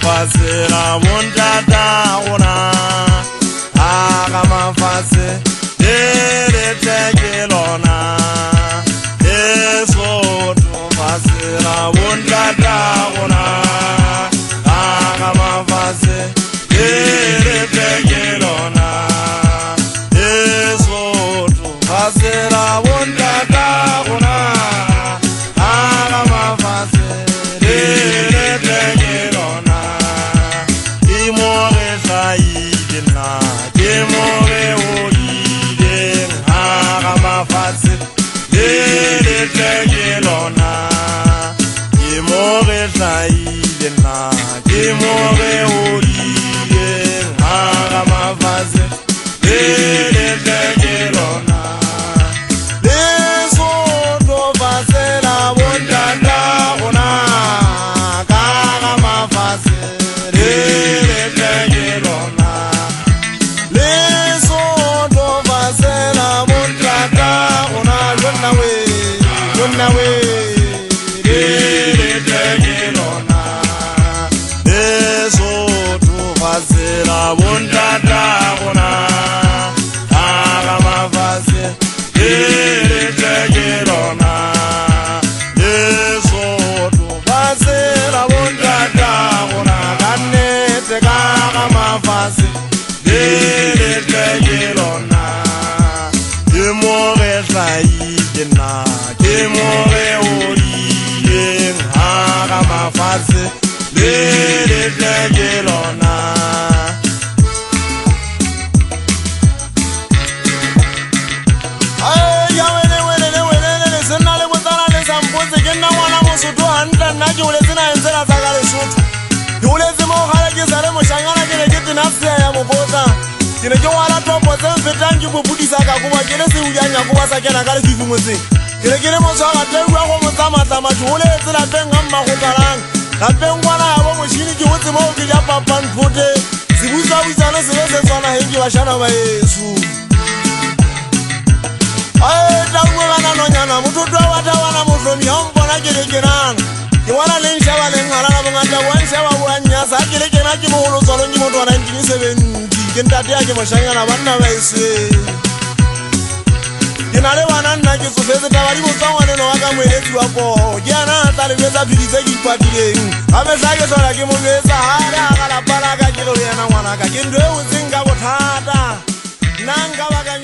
mafase la bondata ona aga mafase dele tekelona eso to fase la bondata ona aga mafase dele tekelona eso to fase la bondata ona aga mafase dele tekelona imore saidina imore olide aga mafase dele tekelona imore saidina imore olide aga mafase dele tekelona leso to fasela bondanda ona aga mafase dele tekelona leso to fasela bondanda ona jonna we dele tekelona leso to fasela bondanda ona aga mafase dele tekelona leso to fasela bondanda ona kanete aga mafase dele tekelona imore saidina imore olide aga mafase dele tekelona kine ke wala topo tsemfetang ke bopudisa ka kuba kene se unyanya kuba sa kena ka le fifungwetseng kene mo tshwara tengwa go mo tsamata majole tsela tenga mma go tsalang ka pengwana ya bo moshini ke hotse mo ke ja papan phote se buisa buisana se se tswana hengi ba shana ba yesu tangwe bana nonyana mototwa wa tawana motlomi ha mbona ke le kenana ke wala le nshaba le ngala la bongata wa nshaba wa nyasa ke le kena ke mo holo tsolo ke motho wa 1970 ke ntate ya ke moshanyana banna ba ise ke na le bana nna ke tsofetse tabadi botsangwane no wa ka moeletsi wa ko ke ana tla le betsa phiditse ke ipatileng gape sa ke tsola ke mo betsa hare a ga la pala ka ke re yena ngwana ka ke ndo e o tsenga bothata nna nka ba ka